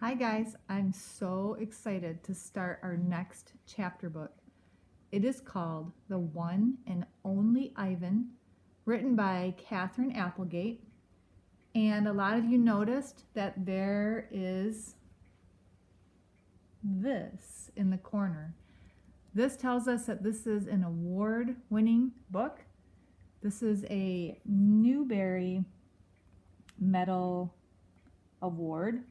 Hi guys, I'm so excited to start our next chapter book. It is called The One and Only Ivan, written by Catherine Applegate. And a lot of you noticed that there is this in the corner. This tells us that this is an award-winning book. This is a Newbery Medal Award.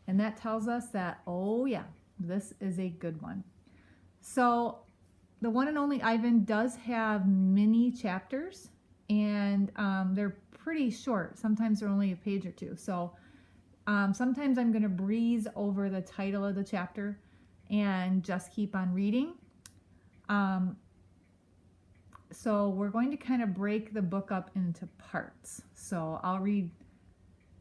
And that tells us that, oh yeah, this is a good one. So The One and Only Ivan does have mini chapters, and they're pretty short. Sometimes they're only a page or two. So sometimes I'm going to breeze over the title of the chapter and just keep on reading. So we're going to kind of break the book up into parts. So I'll read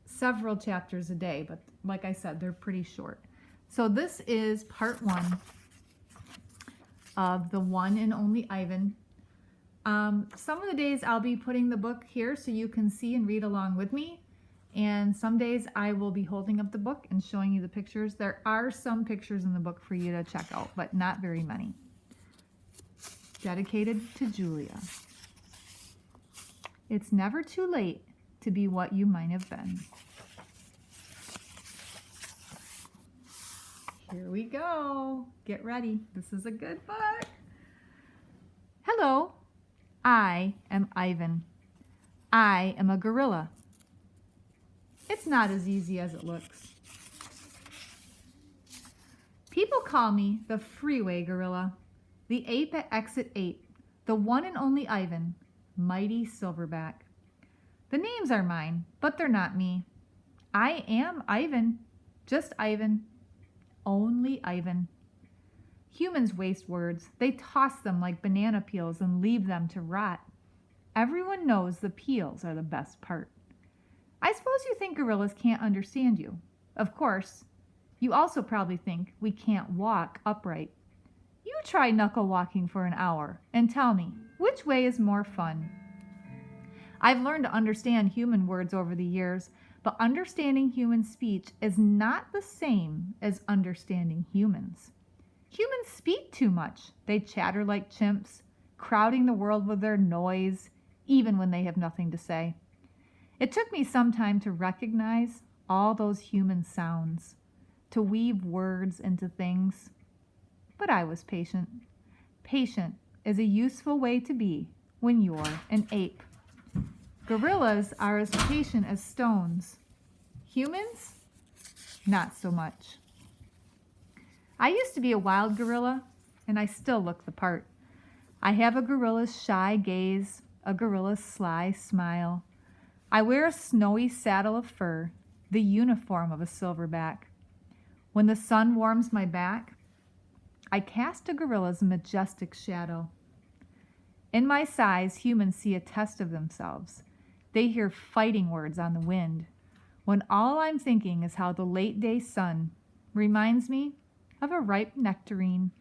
several chapters a day, but like I said, they're pretty short. So this is part one of The One and Only Ivan. Some of the days I'll be putting the book here so you can see and read along with me. And some days I will be holding up the book and showing you the pictures. There are some pictures in the book for you to check out, but not very many. Dedicated to Julia. It's never too late to be what you might have been. Here we go. Get ready. This is a good book. Hello, I am Ivan. I am a gorilla. It's not as easy as it looks. People call me the freeway gorilla, the ape at exit 8, the one and only Ivan, mighty silverback. The names are mine, but they're not me. I am Ivan, just Ivan, only Ivan. Humans waste words. They toss them like banana peels and leave them to rot. Everyone knows the peels are the best part. I suppose you think gorillas can't understand you. Of course. You also probably think we can't walk upright. You try knuckle walking for an hour and tell me, which way is more fun? I've learned to understand human words over the years, but understanding human speech is not the same as understanding humans. Humans speak too much. They chatter like chimps, crowding the world with their noise, even when they have nothing to say. It took me some time to recognize all those human sounds, to weave words into things. But I was patient. Patient is a useful way to be when you're an ape. Gorillas are as patient as stones. Humans, not so much. I used to be a wild gorilla, and I still look the part. I have a gorilla's shy gaze, a gorilla's sly smile. I wear a snowy saddle of fur, the uniform of a silverback. When the sun warms my back, I cast a gorilla's majestic shadow. In my size, humans see a test of themselves. They hear fighting words on the wind, when all I'm thinking is how the late day sun reminds me of a ripe nectarine.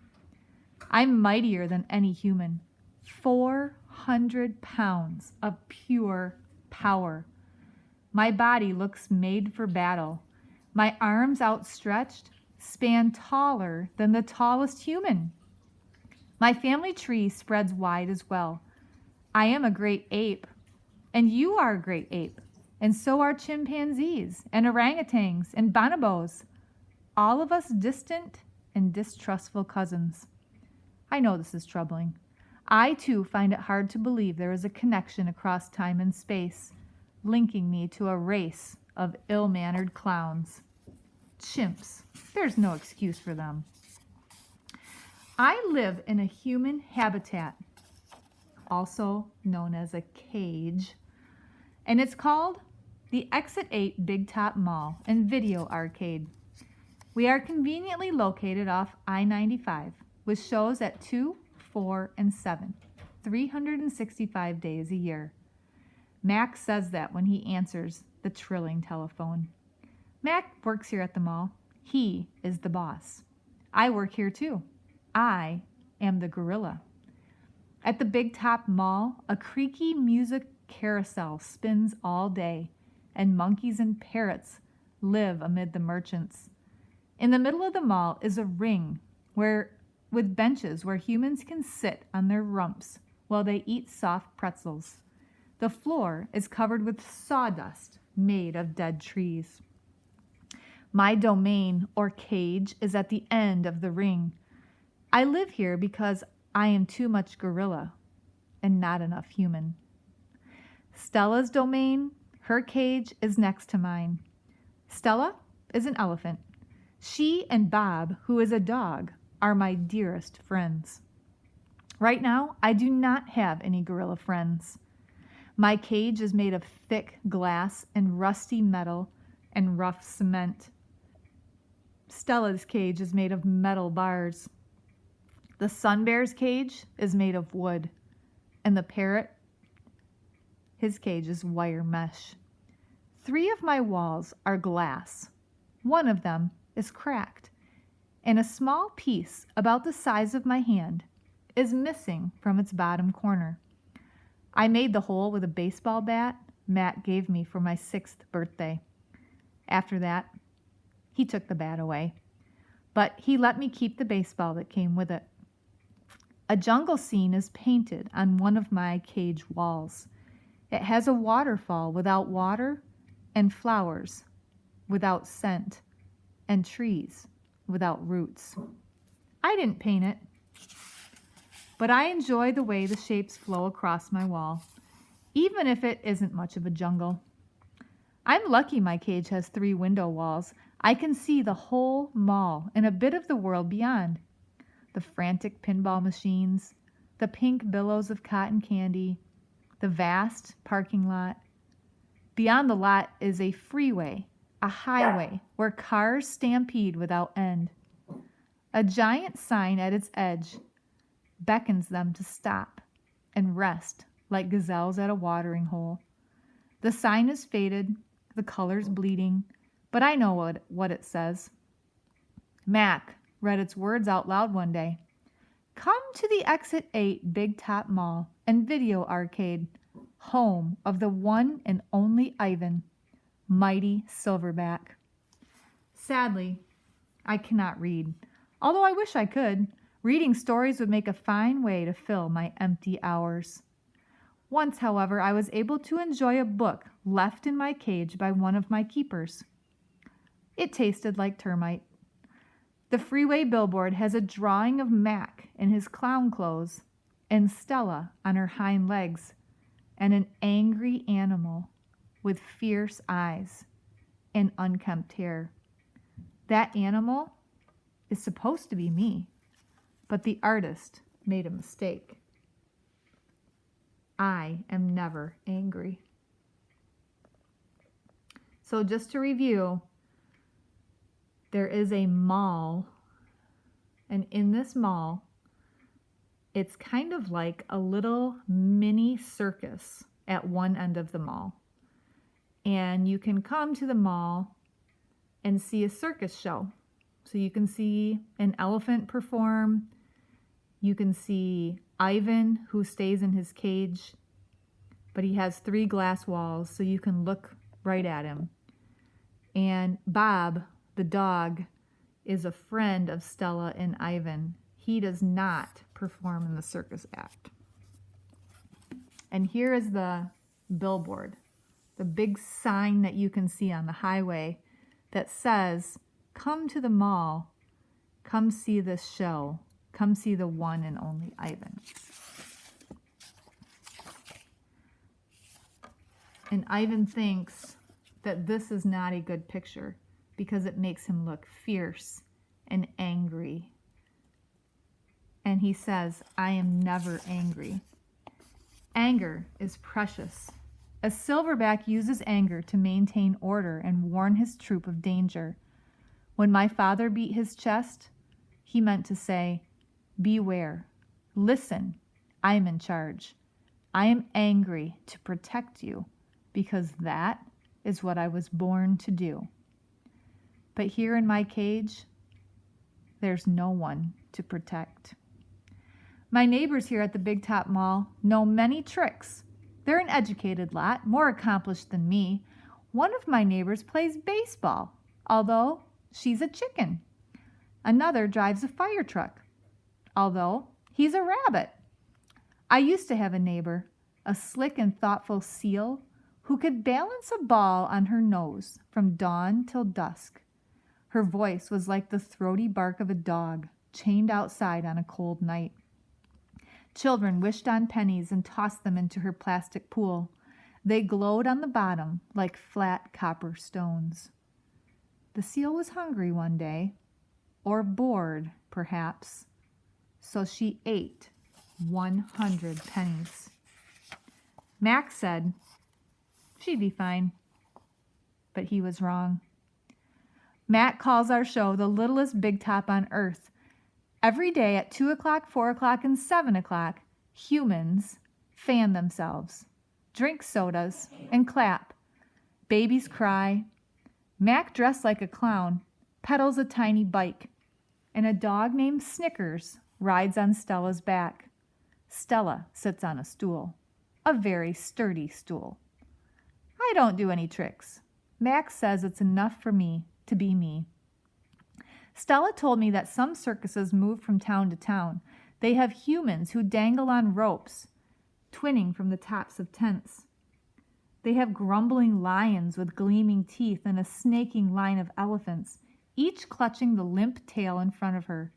I'm mightier than any human. 400 pounds of pure power. My body looks made for battle. My arms outstretched span taller than the tallest human. My family tree spreads wide as well. I am a great ape, and you are a great ape, and so are chimpanzees and orangutans and bonobos, all of us distant and distrustful cousins. I know this is troubling. I too find it hard to believe there is a connection across time and space, linking me to a race of ill-mannered clowns. Chimps. There's no excuse for them. I live in a human habitat, also known as a cage, and it's called the Exit 8 Big Top Mall and Video Arcade. We are conveniently located off I-95 with shows at 2, 4, and 7, 365 days a year. Mac says that when he answers the trilling telephone. Mac works here at the mall. He is the boss. I work here too. I am the gorilla. At the Big Top Mall, a creaky music carousel spins all day, and monkeys and parrots live amid the merchants. In the middle of the mall is a ring with benches where humans can sit on their rumps while they eat soft pretzels. The floor is covered with sawdust made of dead trees. My domain or cage is at the end of the ring. I live here because I am too much gorilla and not enough human. Stella's domain, her cage, is next to mine. Stella is an elephant. She and Bob, who is a dog, are my dearest friends. Right now, I do not have any gorilla friends. My cage is made of thick glass and rusty metal and rough cement. Stella's cage is made of metal bars. The sun bear's cage is made of wood, and the parrot, his cage is wire mesh. 3 of my walls are glass. One of them is cracked, and a small piece about the size of my hand is missing from its bottom corner. I made the hole with a baseball bat Matt gave me for my 6th birthday. After that, he took the bat away, but he let me keep the baseball that came with it. A jungle scene is painted on one of my cage walls. It has a waterfall without water and flowers without scent and trees without roots. I didn't paint it, but I enjoy the way the shapes flow across my wall, even if it isn't much of a jungle. I'm lucky my cage has 3 window walls. I can see the whole mall and a bit of the world beyond. The frantic pinball machines, the pink billows of cotton candy, the vast parking lot. Beyond the lot is a freeway, a highway where cars stampede without end. A giant sign at its edge beckons them to stop and rest like gazelles at a watering hole. The sign is faded, the colors bleeding, but I know what it says. Mac read its words out loud one day. Come to the Exit 8 Big Top Mall and Video Arcade, home of the one and only Ivan, mighty Silverback. Sadly, I cannot read, although I wish I could. Reading stories would make a fine way to fill my empty hours. Once, however, I was able to enjoy a book left in my cage by one of my keepers. It tasted like termite. The freeway billboard has a drawing of Mac in his clown clothes and Stella on her hind legs and an angry animal with fierce eyes and unkempt hair. That animal is supposed to be me, but the artist made a mistake. I am never angry. So just to review, there is a mall, and in this mall, it's kind of like a little mini circus at one end of the mall. And you can come to the mall and see a circus show. So you can see an elephant perform. You can see Ivan, who stays in his cage, but he has 3 glass walls, so you can look right at him. And Bob, the dog, is a friend of Stella and Ivan. He does not perform in the circus act. And here is the billboard, the big sign that you can see on the highway that says, come to the mall, come see this show, come see the one and only Ivan. And Ivan thinks that this is not a good picture because it makes him look fierce and angry. And he says, I am never angry. Anger is precious. A silverback uses anger to maintain order and warn his troop of danger. When my father beat his chest, he meant to say, beware, listen, I am in charge. I am angry to protect you because that is what I was born to do. But here in my cage, there's no one to protect. My neighbors here at the Big Top Mall know many tricks. They're an educated lot, more accomplished than me. One of my neighbors plays baseball, although she's a chicken. Another drives a fire truck, although he's a rabbit. I used to have a neighbor, a slick and thoughtful seal, who could balance a ball on her nose from dawn till dusk. Her voice was like the throaty bark of a dog chained outside on a cold night. Children wished on pennies and tossed them into her plastic pool. They glowed on the bottom like flat copper stones. The seal was hungry one day, or bored, perhaps, so she ate 100 pennies. Max said she'd be fine, but he was wrong. Matt calls our show the littlest big top on earth. Every day at 2 o'clock, 4 o'clock, and 7 o'clock, humans fan themselves, drink sodas, and clap. Babies cry. Mac, dressed like a clown, pedals a tiny bike, and a dog named Snickers rides on Stella's back. Stella sits on a stool, a very sturdy stool. I don't do any tricks. Max says it's enough for me to be me. Stella told me that some circuses move from town to town. They have humans who dangle on ropes, twinning from the tops of tents. They have grumbling lions with gleaming teeth and a snaking line of elephants, each clutching the limp tail in front of her.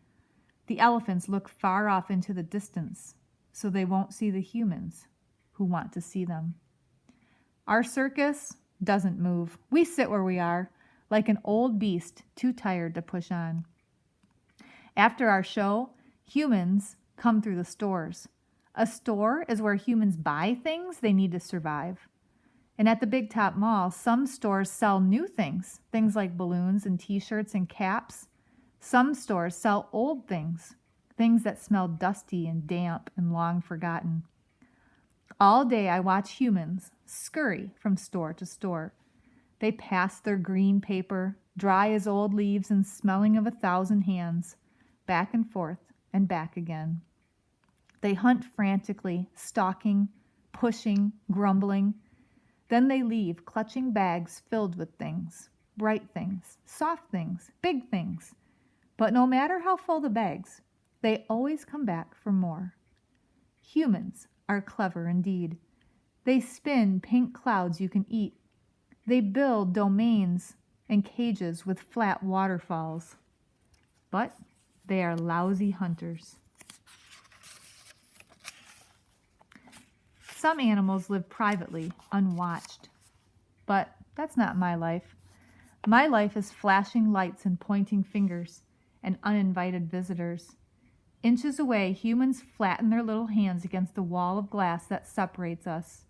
The elephants look far off into the distance, so they won't see the humans who want to see them. Our circus doesn't move. We sit where we are, like an old beast too tired to push on. After our show, humans come through the stores. A store is where humans buy things they need to survive. And at the Big Top Mall, some stores sell new things, things like balloons and t-shirts and caps. Some stores sell old things, things that smell dusty and damp and long forgotten. All day I watch humans scurry from store to store. They pass their green paper, dry as old leaves and smelling of 1,000 hands, back and forth and back again. They hunt frantically, stalking, pushing, grumbling. Then they leave, clutching bags filled with things, bright things, soft things, big things. But no matter how full the bags, they always come back for more. Humans are clever indeed. They spin pink clouds you can eat. They build domains and cages with flat waterfalls. But they are lousy hunters. Some animals live privately, unwatched. But that's not my life. My life is flashing lights and pointing fingers and uninvited visitors. Inches away, humans flatten their little hands against the wall of glass that separates us.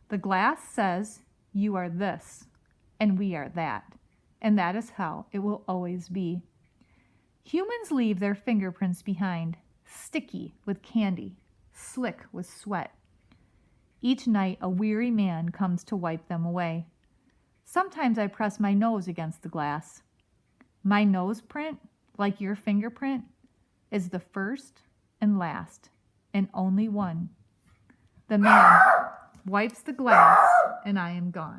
The glass says, you are this, and we are that, and that is how it will always be. Humans leave their fingerprints behind, sticky with candy, slick with sweat. Each night, a weary man comes to wipe them away. Sometimes I press my nose against the glass. My nose print, like your fingerprint, is the first and last, and only one. The man wipes the glass, and I am gone.